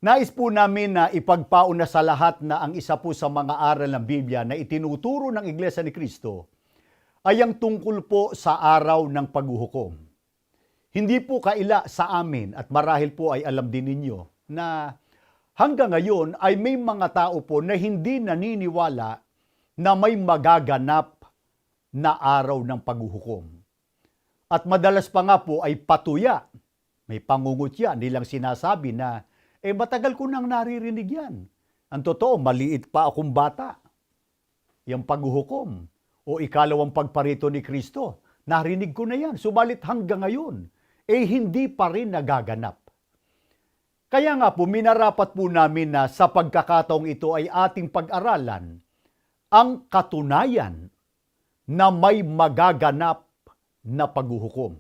Nais po namin na ipagpauna sa lahat na ang isa po sa mga aral ng Biblia na itinuturo ng Iglesia ni Cristo ay ang tungkol po sa araw ng paghuhukom. Hindi po kaila sa amin at marahil po ay alam din ninyo na hanggang ngayon ay may mga tao po na hindi naniniwala na may magaganap na araw ng paghuhukom. At madalas pa nga po ay patuya, may pangungutya nilang sinasabi na matagal ko nang naririnig yan. Ang totoo, maliit pa akong bata. Yung paghuhukom o ikalawang pagparito ni Kristo, narinig ko na yan. Subalit hanggang ngayon, hindi pa rin nagaganap. Kaya nga po, minarapat po namin na sa pagkakataong ito ay ating pag-aralan ang katunayan na may magaganap na paghuhukom.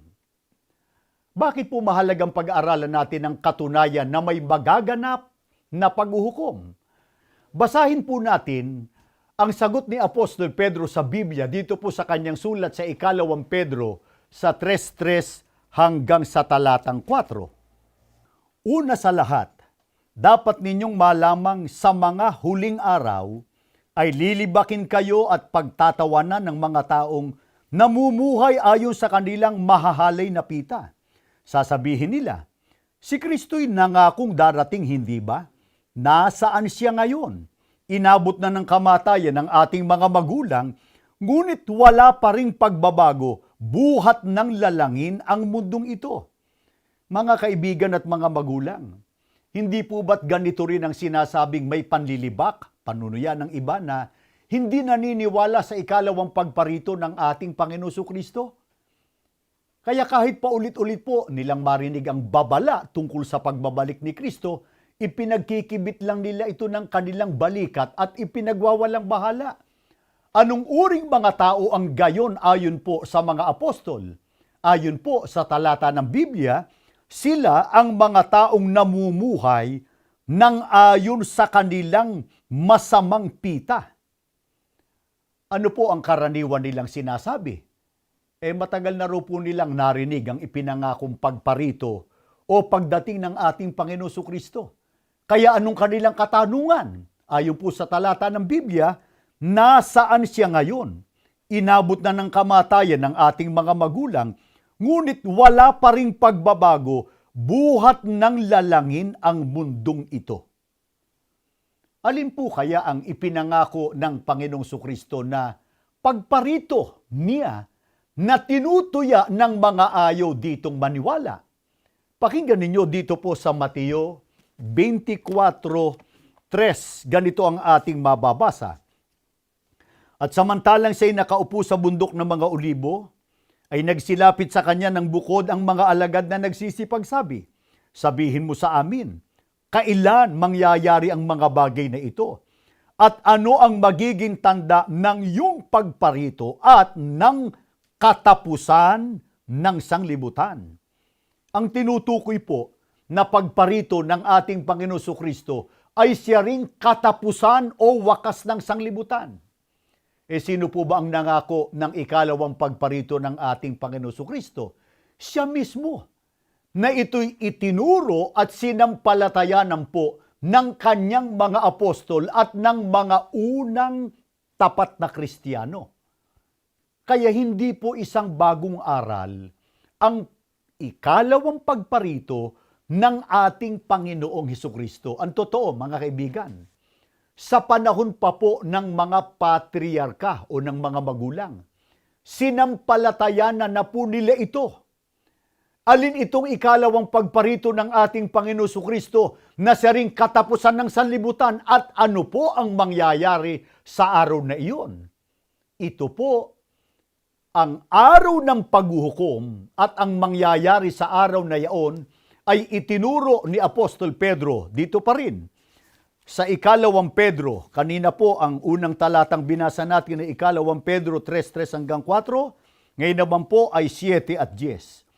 Bakit po mahalagang pag-aaralan natin ang katunayan na may magaganap na paghuhukom? Basahin po natin ang sagot ni Apostol Pedro sa Biblia dito po sa kanyang sulat sa ikalawang Pedro sa 3:3 hanggang sa talatang 4. Una sa lahat, dapat ninyong malamang sa mga huling araw ay lilibakin kayo at pagtatawanan ng mga taong namumuhay ayon sa kanilang mahahalay na pita. Sasabihin nila, si Kristo'y nangakong darating, hindi ba? Nasaan siya ngayon? Inabot na ng kamatayan ng ating mga magulang, ngunit wala pa ring pagbabago, buhat ng lalangin ang mundong ito. Mga kaibigan at mga magulang, hindi po ba't ganito rin ang sinasabing may panlilibak, panunuya ng iba na hindi naniniwala sa ikalawang pagparito ng ating Panginoong Kristo? Kaya kahit pa ulit-ulit po nilang marinig ang babala tungkol sa pagbabalik ni Kristo, ipinagkikibit lang nila ito ng kanilang balikat at ipinagwawalang bahala. Anong uring mga tao ang gayon ayon po sa mga apostol? Ayon po sa talata ng Biblia, sila ang mga taong namumuhay ng ayon sa kanilang masamang pita. Ano po ang karaniwan nilang sinasabi? Matagal na ro po nilang narinig ang ipinangakong pagparito o pagdating ng ating Panginoong Kristo. Kaya anong kanilang katanungan? Ayon po sa talata ng Biblia, nasaan siya ngayon? Inabot na ng kamatayan ng ating mga magulang, ngunit wala pa ring pagbabago, buhat ng lalangin ang mundong ito. Alin po kaya ang ipinangako ng Panginoong Kristo na pagparito niya na tinutuya ng mga ayaw ditong maniwala? Pakinggan ninyo dito po sa Mateo 24:3. Ganito ang ating mababasa. At samantalang siya'y nakaupo sa bundok ng mga olibo, ay nagsilapit sa kanya ng bukod ang mga alagad na nagsisipagsabi, sabihin mo sa amin, kailan mangyayari ang mga bagay na ito? At ano ang magiging tanda ng iyong pagparito at ng katapusan ng sanglibutan? Ang tinutukoy po na pagparito ng ating Panginoong Kristo ay siya ring katapusan o wakas ng sanglibutan. Sino po ba ang nangako ng ikalawang pagparito ng ating Panginoong Kristo? Siya mismo, na ito'y itinuro at sinampalatayanan po ng kanyang mga apostol at ng mga unang tapat na Kristiyano. Kaya hindi po isang bagong aral ang ikalawang pagparito ng ating Panginoong Hesukristo. Ang totoo, mga kaibigan, sa panahon pa po ng mga patriarka o ng mga magulang, sinampalatayanan na po nila ito. Alin itong ikalawang pagparito ng ating Panginoong Kristo na siya ring katapusan ng sanlibutan at ano po ang mangyayari sa araw na iyon? Ito po ang araw ng paghuhukom at ang mangyayari sa araw na iyon ay itinuro ni Apostol Pedro dito pa rin. Sa ikalawang Pedro, kanina po ang unang talatang binasa natin na ikalawang Pedro 3:3 hanggang 4, ngayon naman po ay 7 at 10.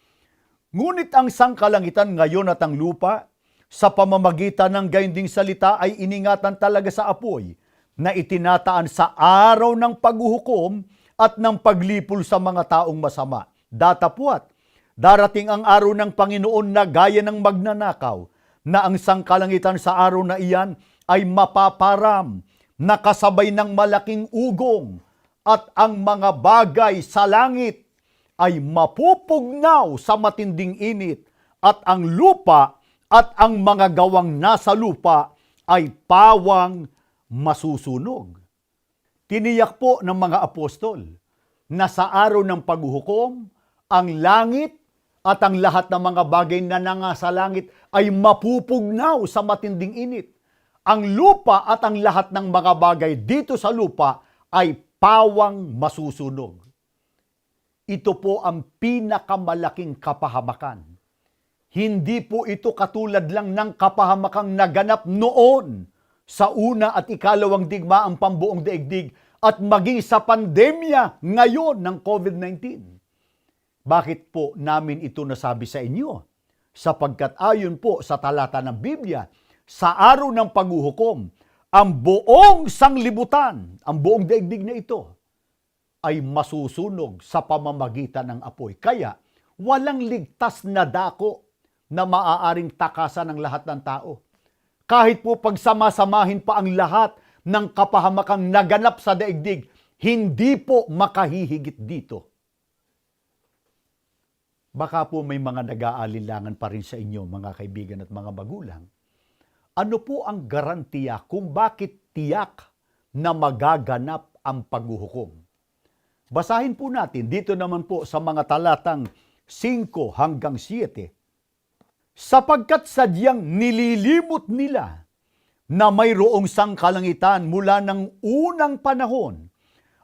Ngunit ang sangkalangitan ngayon at ang lupa, sa pamamagitan ng gayunding salita ay iningatan talaga sa apoy, na itinataan sa araw ng paghuhukom at ng paglipol sa mga taong masama. Datapwat, darating ang araw ng Panginoon na gaya ng magnanakaw, na ang sangkalangitan sa araw na iyan ay mapaparam, nakasabay ng malaking ugong, at ang mga bagay sa langit ay mapupugnaw sa matinding init, at ang lupa at ang mga gawang nasa lupa ay pawang masusunog. Tiniyak po ng mga apostol na sa araw ng paghuhukom, ang langit at ang lahat ng mga bagay na nangasa langit ay mapupugnaw sa matinding init. Ang lupa at ang lahat ng mga bagay dito sa lupa ay pawang masusunog. Ito po ang pinakamalaking kapahamakan. Hindi po ito katulad lang ng kapahamakang naganap noon sa una at ikalawang digmaang pambuong daigdig at maging sa pandemya ngayon ng COVID-19. Bakit po namin ito nasabi sa inyo? Sapagkat ayon po sa talata ng Biblia, sa araw ng paghuhukom, ang buong sanglibutan, ang buong daigdig na ito, ay masusunog sa pamamagitan ng apoy. Kaya, walang ligtas na dako na maaaring takasan ng lahat ng tao. Kahit po pagsamasamahin pa ang lahat ng kapahamakang naganap sa daigdig, hindi po makahihigit dito. Baka po may mga nag-aalinlangan pa rin sa inyo, mga kaibigan at mga magulang. Ano po ang garantiya kung bakit tiyak na magaganap ang paghuhukom? Basahin po natin dito naman po sa mga talatang 5 hanggang 7. Sapagkat sadyang nililimot nila na mayroong sangkalangitan mula ng unang panahon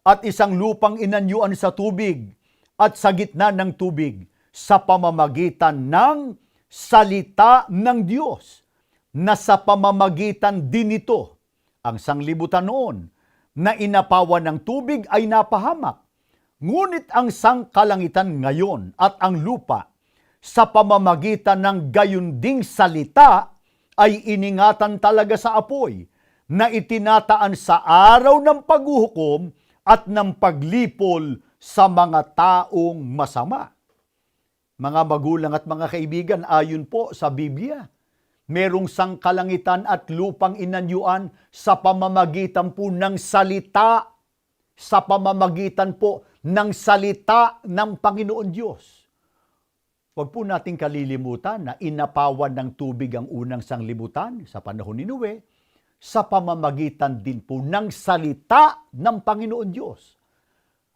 at isang lupang inanyuan sa tubig at sa gitna ng tubig sa pamamagitan ng salita ng Diyos, na sa pamamagitan din nito ang sanglibutan noon na inapawan ng tubig ay napahamak. Ngunit ang sangkalangitan ngayon at ang lupa sa pamamagitan ng gayon ding salita ay iningatan talaga sa apoy na itinataan sa araw ng paghuhukom at ng paglipol sa mga taong masama. Mga magulang at mga kaibigan, ayon po sa Biblia, merong sangkalangitan at lupang inanyuan sa pamamagitan po ng salita, sa pamamagitan po ng salita ng Panginoon Diyos. Huwag po nating kalilimutan na inapawan ng tubig ang unang sanglibutan sa panahon ni Noe sa pamamagitan din po ng salita ng Panginoon Diyos.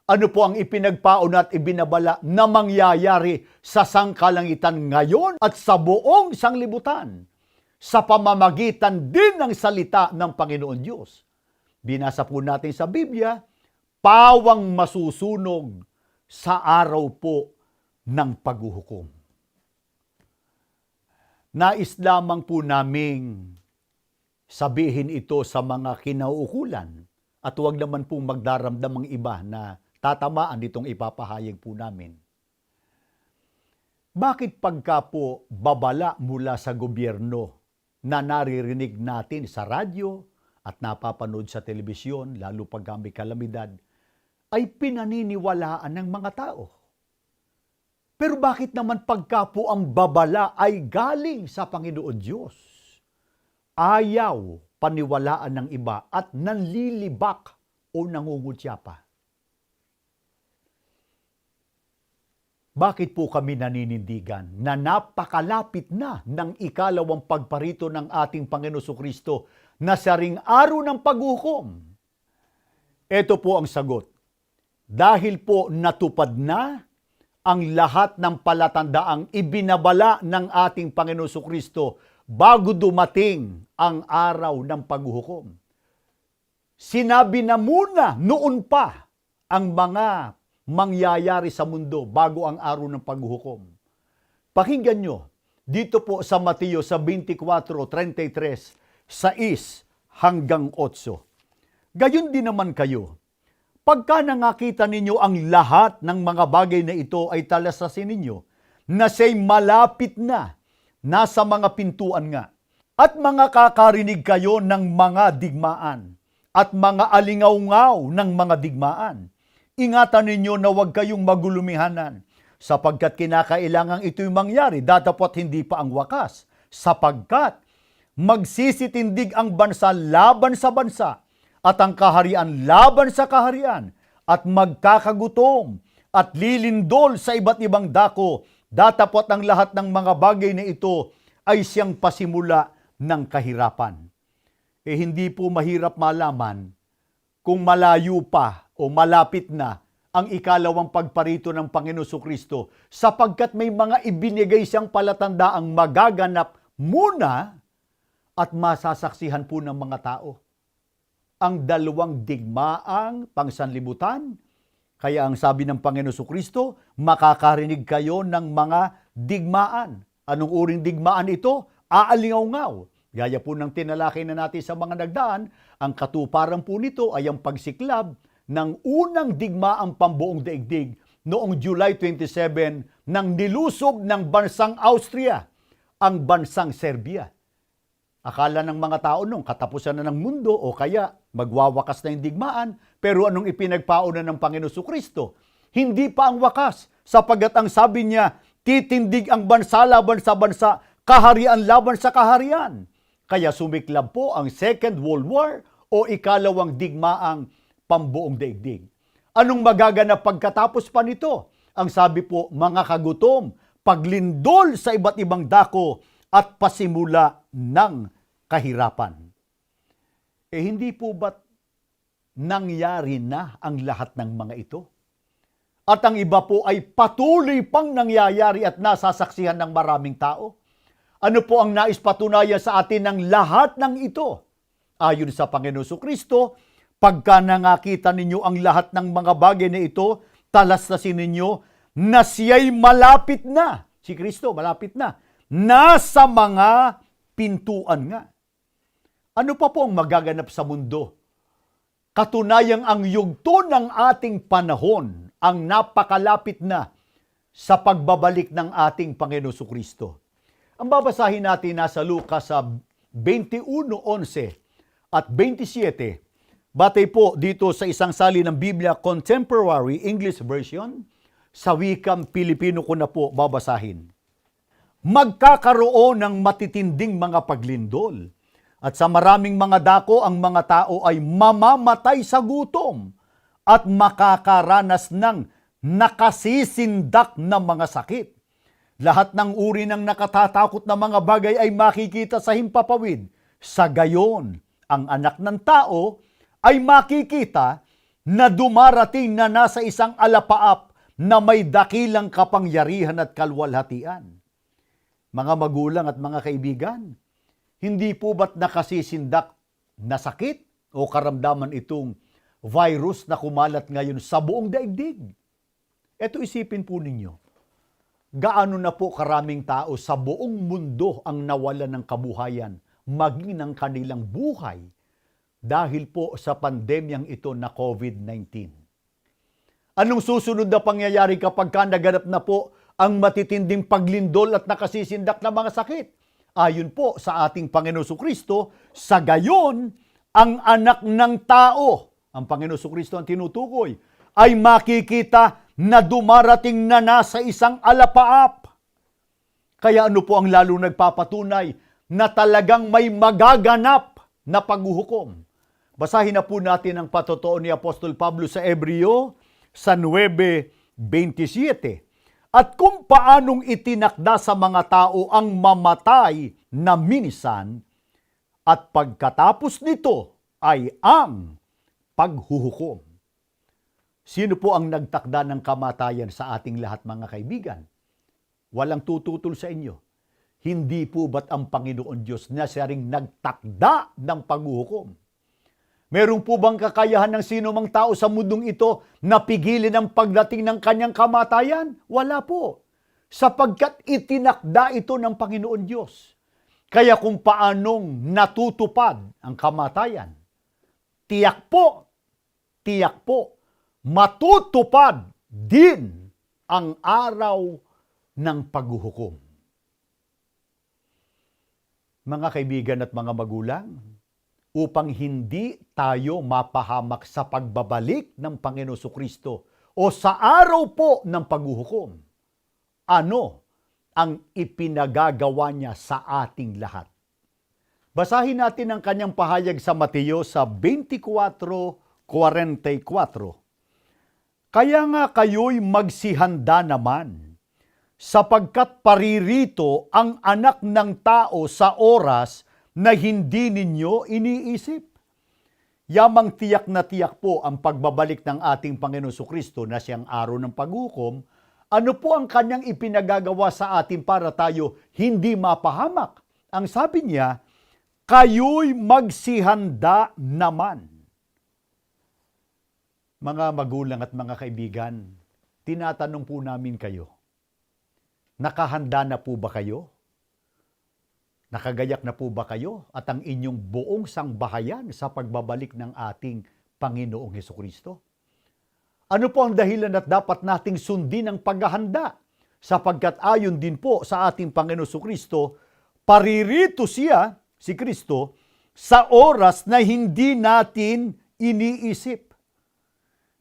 Ano po ang ipinagpaon at ibinabala na mangyayari sa sangkalangitan ngayon at sa buong sanglibutan? Sa pamamagitan din ng salita ng Panginoon Diyos. Binasa po natin sa Biblia, pawang masusunog sa araw po ng paghuhukom. Nais lamang po naming sabihin ito sa mga kinauukulan at huwag naman pong magdaramdam ang iba na tatamaan itong ipapahayag po namin. Bakit pagka po babala mula sa gobyerno na naririnig natin sa radyo at napapanood sa telebisyon, lalo pag may kalamidad, ay pinaniniwalaan ng mga tao? Pero bakit naman pagka po ang babala ay galing sa Panginoon Diyos, ayaw paniwalaan ng iba at nanlilibak o nangungutya pa? Bakit po kami naninindigan na napakalapit na ng ikalawang pagparito ng ating Panginoon Jesucristo na sa ring araw ng paghukom? Ito po ang sagot. Dahil po natupad na ang lahat ng palatandaang ibinabala ng ating Panginoon Jesucristo bago dumating ang araw ng paghuhukom. Sinabi na muna noon pa ang mga mangyayari sa mundo bago ang araw ng paghuhukom. Pakinggan nyo, dito po sa Mateo sa 24:33, 6 hanggang 8. Gayon din naman kayo, pagka nangakita ninyo ang lahat ng mga bagay na ito ay talasasin ninyo, na siya'y malapit na, nasa mga pintuan nga, at mga kakarinig kayo ng mga digmaan, at mga alingaw-ngaw ng mga digmaan. Ingatan ninyo na huwag kayong magulumihanan, sapagkat kinakailangang ito'y mangyari, datapwat hindi pa ang wakas. sapagkat magsisitindig ang bansa laban sa bansa at ang kaharian laban sa kaharian at magkakagutom at lilindol sa iba't ibang dako. Datapot ang lahat ng mga bagay na ito ay siyang pasimula ng kahirapan. Hindi po mahirap malaman kung malayo pa o malapit na ang ikalawang pagparito ng Panginoon Jesucristo sapagkat may mga ibinigay siyang palatandaang magaganap muna at masasaksihan po ng mga tao. Ang dalawang digmaang pangsanlibutan. Kaya ang sabi ng Panginoon Jesucristo, makakarinig kayo ng mga digmaan. Anong uring digmaan ito? Aalingaw-ngaw. Gaya po ng tinalakay na natin sa mga nagdaan, ang katuparan po nito ay ang pagsiklab ng unang digmaang pambuong daigdig noong July 27 nang nilusob ng bansang Austria, ang bansang Serbia. Akala ng mga tao nung katapusan na ng mundo o kaya magwawakas na yung digmaan, pero anong ipinagpauna ng Panginoon Jesucristo? Hindi pa ang wakas, sapagat ang sabi niya, titindig ang bansa laban sa bansa, kaharian laban sa kaharian. Kaya sumiklab po ang Second World War o ikalawang digmaang pambuong daigdig. Anong magaganap pagkatapos pa nito? Ang sabi po, mga kagutom, paglindol sa iba't ibang dako at pasimula ng kahirapan. Hindi po ba't nangyari na ang lahat ng mga ito? At ang iba po ay patuloy pang nangyayari at nasasaksihan ng maraming tao. Ano po ang nais patunayan sa atin ng lahat ng ito? Ayon sa Panginoon Jesucristo, pagka nangakita ninyo ang lahat ng mga bagay na ito, talastasin ninyo na siya'y malapit na. Si Kristo, malapit na. Nasa mga pintuan nga. Ano pa po ang magaganap sa mundo? Katunayang ang yugto ng ating panahon ang napakalapit na sa pagbabalik ng ating Panginoon Jesucristo. Ang babasahin natin nasa Lucas sa 21:11 at 27. Batay po dito sa isang salin ng Biblia Contemporary English Version, sa wikang Pilipino ko na po babasahin. Magkakaroon ng matitinding mga paglindol. At sa maraming mga dako, ang mga tao ay mamamatay sa gutom at makakaranas ng nakasisindak na mga sakit. Lahat ng uri ng nakatatakot na mga bagay ay makikita sa himpapawid. Sa gayon, ang anak ng tao ay makikita na dumarating na nasa isang alapaap na may dakilang kapangyarihan at kalwalhatian. Mga magulang at mga kaibigan, hindi po ba't nakasisindak na sakit o karamdaman itong virus na kumalat ngayon sa buong daigdig? Ito isipin po ninyo, gaano na po karaming tao sa buong mundo ang nawalan ng kabuhayan, maging ng kanilang buhay, dahil po sa pandemyang ito na COVID-19. Anong susunod na pangyayari kapag naganap na po ang matitinding paglindol at nakasisindak na mga sakit? Ayon po sa ating Panginoon Jesucristo, sa gayon, ang anak ng tao, ang Panginoon Jesucristo ang tinutukoy, ay makikita na dumarating na nasa isang alapaap. Kaya ano po ang lalo nagpapatunay na talagang may magaganap na paghuhukom? Basahin na po natin ang patotoo ni Apostol Pablo sa Hebreo sa 9:27. At kung paanong itinakda sa mga tao ang mamatay na minsan, at pagkatapos nito ay ang paghuhukom. Sino po ang nagtakda ng kamatayan sa ating lahat, mga kaibigan? Walang tututol sa inyo. Hindi po ba't ang Panginoon Diyos na siya ring nagtakda ng paghuhukom? Meron po bang kakayahan ng sino mang tao sa mundong ito na pigilin ang pagdating ng kanyang kamatayan? Wala po. Sapagkat itinakda ito ng Panginoon Diyos. Kaya kung paanong natutupad ang kamatayan, tiyak po, matutupad din ang araw ng paghuhukom. Mga kaibigan at mga magulang, upang hindi tayo mapahamak sa pagbabalik ng Panginoon Jesucristo o sa araw po ng paghuhukom. Ano ang ipinagagawa niya sa ating lahat. Basahin natin ang kanyang pahayag sa Mateo sa 24:44. Kaya nga kayo'y magsihanda naman, sapagkat paririto ang anak ng tao sa oras na hindi ninyo iniisip. Yamang tiyak na tiyak po ang pagbabalik ng ating Panginoon Jesucristo na siyang araw ng paghukom. Ano po ang kanyang ipinagagawa sa atin para tayo hindi mapahamak? Ang sabi niya, kayo'y magsihanda naman. Mga magulang at mga kaibigan, tinatanong po namin kayo, nakahanda na po ba kayo? Nakagayak na po ba kayo at ang inyong buong sangbahayan sa pagbabalik ng ating Panginoong Hesukristo? Ano po ang dahilan at dapat nating sundin ang paghahanda? Sapagkat ayon din po sa ating Panginoong Hesukristo, paririto siya, si Kristo, sa oras na hindi natin iniisip.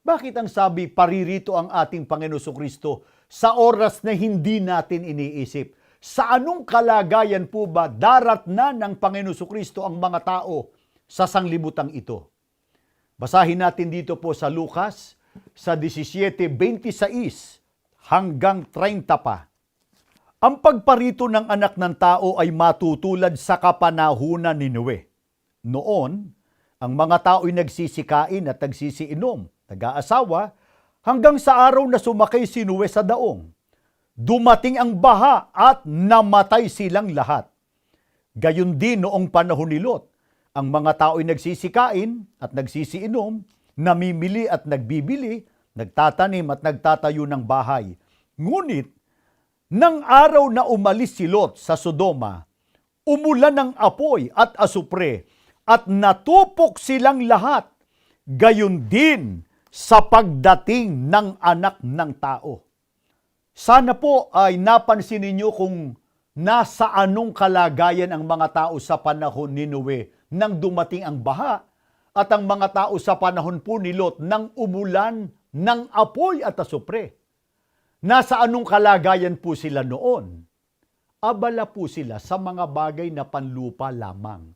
Bakit ang sabi paririto ang ating Panginoong Hesukristo sa oras na hindi natin iniisip? Sa anong kalagayan po ba daratna ng Panginoong Hesukristo ang mga tao sa sanglibutang ito? Basahin natin dito po sa Lucas sa 17:26 hanggang 30 pa. Ang pagparito ng anak ng tao ay matutulad sa kapanahunan ni Noe. Noon, ang mga tao'y nagsisikain at nagsisiinom, nag-aasawa, hanggang sa araw na sumakay si Noe sa daong. Dumating ang baha at namatay silang lahat. Gayon din noong panahon ni Lot, ang mga tao'y nagsisikain at nagsisiinom, namimili at nagbibili, nagtatanim at nagtatayo ng bahay. Ngunit, nang araw na umalis si Lot sa Sodoma, umulan ng apoy at asupre at natupok silang lahat, gayon din sa pagdating ng anak ng tao. Sana po ay napansin ninyo kung nasa anong kalagayan ang mga tao sa panahon ni Noe nang dumating ang baha at ang mga tao sa panahon po ni Lot nang umulan ng apoy at asupre. Nasa anong kalagayan po sila noon? Abala po sila sa mga bagay na panlupa lamang.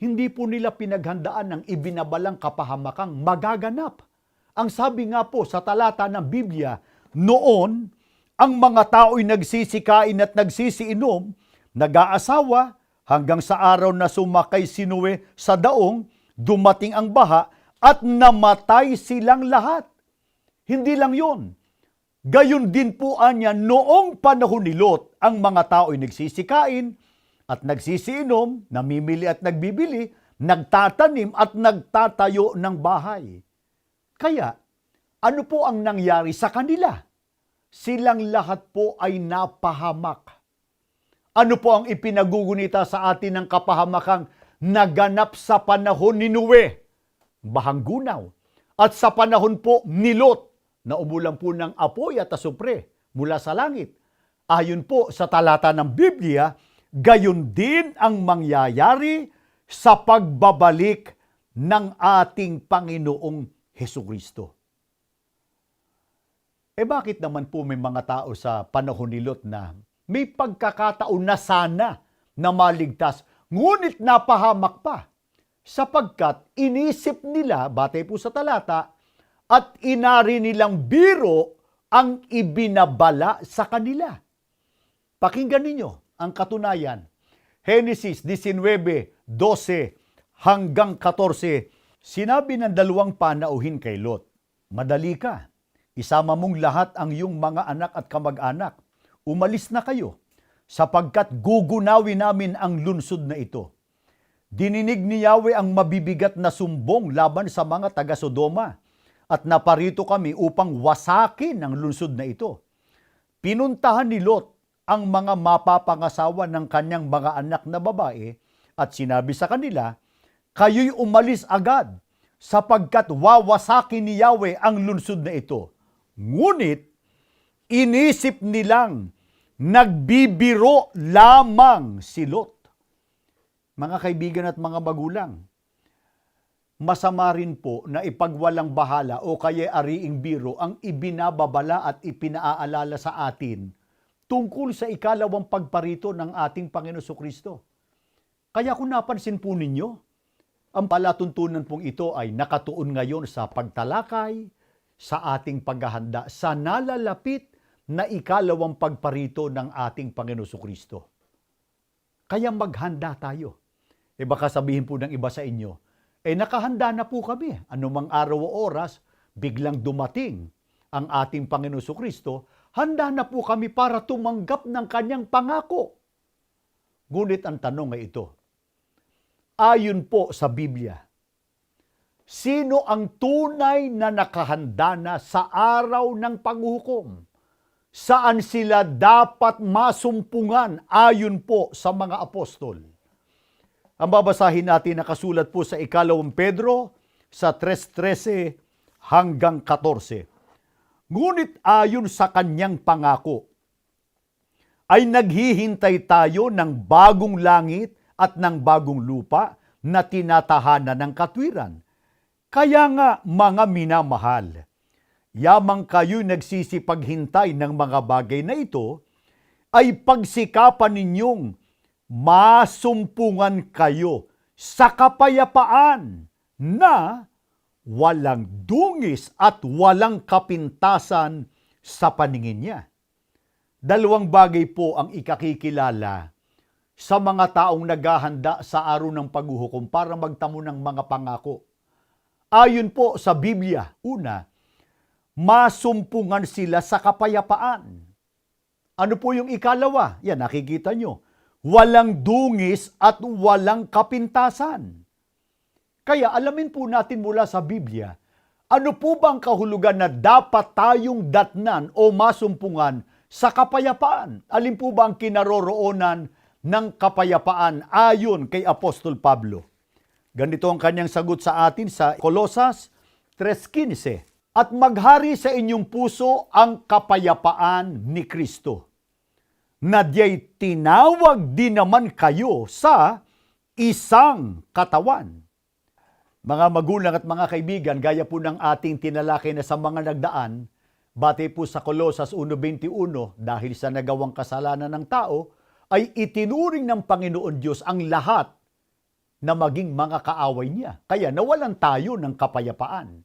Hindi po nila pinaghandaan ng ibinabalang kapahamakang magaganap. Ang sabi nga po sa talata ng Biblia, noon, ang mga tao'y nagsisikain at nagsisiinom, nag-aasawa, hanggang sa araw na sumakay si Noe sa daong, dumating ang baha at namatay silang lahat. Hindi lang yon. Gayon din po anya noong panahon ni Lot, ang mga tao'y nagsisikain at nagsisiinom, namimili at nagbibili, nagtatanim at nagtatayo ng bahay. Kaya, ano po ang nangyari sa kanila? Silang lahat po ay napahamak. Ano po ang ipinagugunita sa atin ng kapahamakang naganap sa panahon ni Noe? Bahang gunaw. At sa panahon po ni Lot, na umulan po ng apoy at asupre mula sa langit. Ayon po sa talata ng Biblia, gayon din ang mangyayari sa pagbabalik ng ating Panginoong Hesukristo. Bakit naman po may mga tao sa panahon ni Lot na may pagkakataon na sana na maligtas, ngunit napahamak pa, sapagkat inisip nila, batay po sa talata, at inari nilang biro ang ibinabala sa kanila. Pakinggan ninyo ang katunayan. Genesis 19:12 hanggang 14, sinabi ng dalawang panauhin kay Lot, madali ka, isama mong lahat ang iyong mga anak at kamag-anak. Umalis na kayo, sapagkat gugunawin namin ang lungsod na ito. Dininig ni Yahweh ang mabibigat na sumbong laban sa mga taga-Sodoma, at naparito kami upang wasakin ang lungsod na ito. Pinuntahan ni Lot ang mga mapapangasawa ng kanyang mga anak na babae, at sinabi sa kanila, kayo'y umalis agad, sapagkat wawasakin ni Yahweh ang lungsod na ito. Ngunit, inisip nilang nagbibiro lamang si Lot. Mga kaibigan at mga magulang, masama rin po na ipagwalang bahala o kaya ariing biro ang ibinababala at ipinaaalala sa atin tungkol sa ikalawang pagparito ng ating Panginoon Kristo. Kaya kung napansin po ninyo, ang palatuntunan pong ito ay nakatuon ngayon sa pagtalakay, sa ating paghahanda, sa nalalapit na ikalawang pagparito ng ating Panginoon Kristo. Kaya maghanda tayo. Baka sabihin po ng iba sa inyo, nakahanda na po kami. Anumang araw o oras, biglang dumating ang ating Panginoon Kristo, handa na po kami para tumanggap ng kanyang pangako. Ngunit ang tanong ay ito, ayon po sa Biblia, sino ang tunay na nakahanda na sa araw ng paghuhukom? Saan sila dapat masumpungan ayon po sa mga apostol? Ang babasahin natin nakasulat po sa 2 Pedro sa 3:13 hanggang 14. Ngunit ayon sa kanyang pangako, ay naghihintay tayo ng bagong langit at ng bagong lupa na tinatahanan ng katwiran. Kaya nga, mga minamahal, yamang kayo'y nagsisipaghintay ng mga bagay na ito, ay pagsikapan ninyong masumpungan kayo sa kapayapaan na walang dungis at walang kapintasan sa paningin niya. Dalawang bagay po ang ikakikilala sa mga taong naghahanda sa araw ng paghuhukom para magtamo ng mga pangako. Ayon po sa Biblia, una, masumpungan sila sa kapayapaan. Ano po yung ikalawa? Yan, nakikita nyo. Walang dungis at walang kapintasan. Kaya alamin po natin mula sa Biblia, ano po bang kahulugan na dapat tayong datnan o masumpungan sa kapayapaan? Alin po ba ang kinaroroonan ng kapayapaan ayon kay Apostol Pablo? Ganito ang kanyang sagot sa atin sa Colosas 3:15. At maghari sa inyong puso ang kapayapaan ni Kristo, na diya'y tinawag din naman kayo sa isang katawan. Mga magulang at mga kaibigan, gaya po ng ating tinalakay na sa mga nagdaan, batay po sa Colosas 1:21, dahil sa nagawang kasalanan ng tao, ay itinuring ng Panginoon Diyos ang lahat na maging mga kaaway niya. Kaya nawalan tayo ng kapayapaan.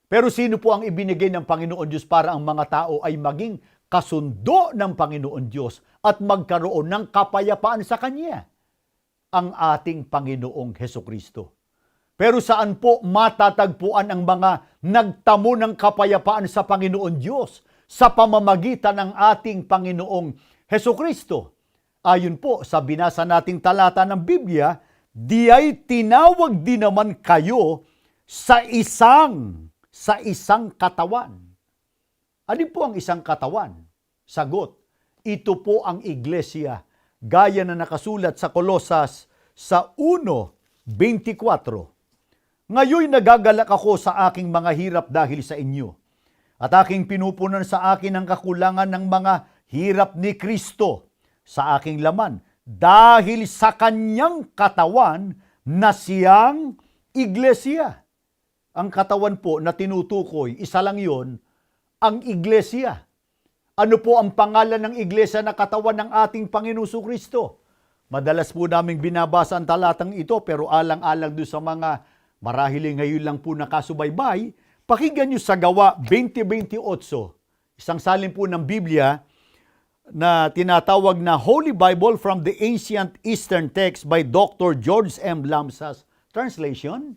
Pero sino po ang ibinigay ng Panginoon Diyos para ang mga tao ay maging kasundo ng Panginoon Diyos at magkaroon ng kapayapaan sa Kanya? Ang ating Panginoong Hesukristo. Pero saan po matatagpuan ang mga nagtamo ng kapayapaan sa Panginoon Diyos sa pamamagitan ng ating Panginoong Hesukristo? Ayon po sa binasa nating talata ng Biblia, diya'y tinawag din naman kayo sa isang katawan. Ano po ang isang katawan? Sagot, ito po ang iglesia, gaya na nakasulat sa Colosas sa 1:24. Ngayon nagagalak ako sa aking mga hirap dahil sa inyo, at aking pinupunan sa akin ang kakulangan ng mga hirap ni Kristo sa aking laman, dahil sa kanyang katawan na siyang iglesia. Ang katawan po na tinutukoy, isa lang yon, ang iglesia. Ano po ang pangalan ng iglesia na katawan ng ating Panginoon Kristo? Madalas po naming binabasa ang talatang ito, pero alang-alang doon sa mga marahil ngayon lang po nakasubaybay, pakinggan nyo sa Gawa 20:28, isang salin po ng Biblia na tinatawag na Holy Bible from the Ancient Eastern Text by Dr. George M. Lamsas Translation,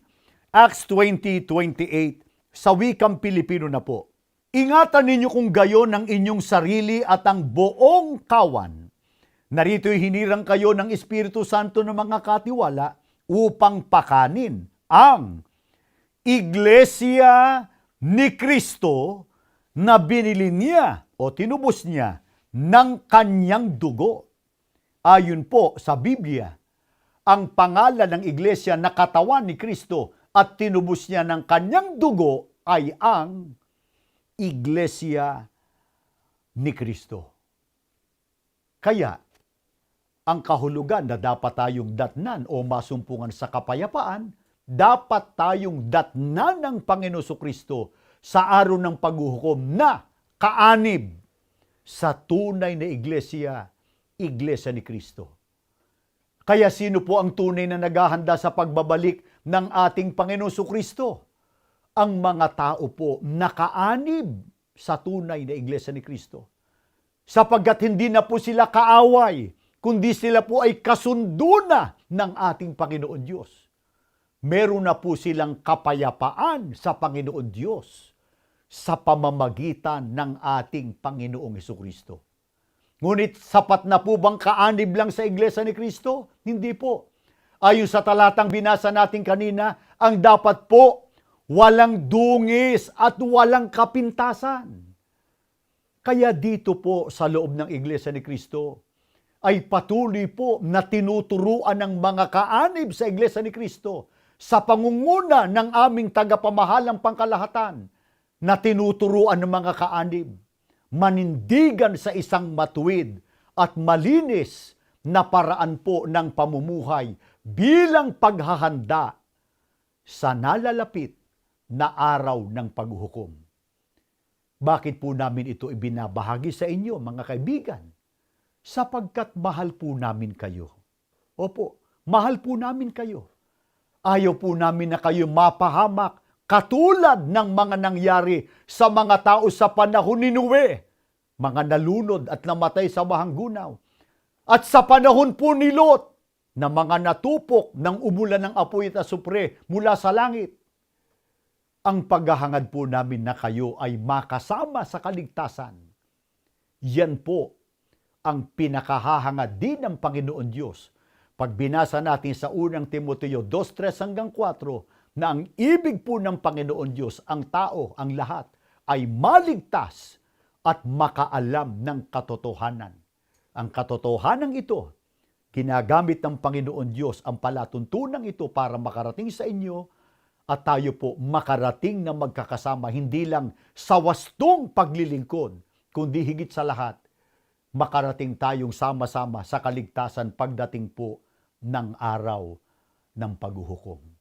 Acts 20:28, sa wikang Pilipino na po. Ingatan ninyo kung gayon ang inyong sarili at ang buong kawan. Narito'y hinirang kayo ng Espiritu Santo ng mga katiwala upang pakanin ang iglesia ni Kristo na binili niya o tinubos niya ng kanyang dugo. Ayon po sa Biblia, ang pangalan ng iglesia na katawan ni Kristo at tinubos niya ng kanyang dugo ay ang iglesia ni Kristo. Kaya, ang kahulugan na dapat tayong datnan o masumpungan sa kapayapaan, dapat tayong datnan ng Panginoon Kristo sa araw ng paghuhukom na kaanib sa tunay na iglesia, Iglesia ni Cristo. Kaya sino po ang tunay na naghahanda sa pagbabalik ng ating Panginoong Kristo? Ang mga tao po nakaanib sa tunay na Iglesia ni Cristo. Sapagkat hindi na po sila kaaway, kundi sila po ay kasundo na ng ating Panginoon Diyos. Meron na po silang kapayapaan sa Panginoon Diyos sa pamamagitan ng ating Panginoong Kristo. Ngunit sapat na po bang kaanib lang sa Iglesia ni Cristo? Hindi po. Ayon sa talatang binasa natin kanina, ang dapat po walang dungis at walang kapintasan. Kaya dito po sa loob ng Iglesia ni Cristo ay patuloy po na tinuturuan ng mga kaanib sa Iglesia ni Cristo sa pangunguna ng aming tagapamahalang pangkalahatan na tinuturuan ng mga kaanib manindigan sa isang matuwid at malinis na paraan po ng pamumuhay bilang paghahanda sa nalalapit na araw ng paghuhukom. Bakit po namin ito ibinabahagi sa inyo, mga kaibigan? Sapagkat mahal po namin kayo. Opo, mahal po namin kayo. Ayaw po namin na kayo mapahamak katulad ng mga nangyari sa mga tao sa panahon ni Noe, mga nalunod at namatay sa mahanggunaw. At sa panahon po ni Lot, na mga natupok ng umulan ng apoy at asupre mula sa langit. Ang paghahangad po namin na kayo ay makasama sa kaligtasan. Yan po ang pinakahahangad din ng Panginoon Diyos. Pag binasa natin sa unang Timoteo 2:3-4, na ang ibig po ng Panginoon Diyos, ang tao, ang lahat, ay maligtas at makaalam ng katotohanan. Ang katotohanan ito, ginagamit ng Panginoon Diyos ang palatuntunan ito para makarating sa inyo at tayo po makarating na magkakasama, hindi lang sa wastong paglilingkod, kundi higit sa lahat, makarating tayong sama-sama sa kaligtasan pagdating po ng araw ng paghuhukom.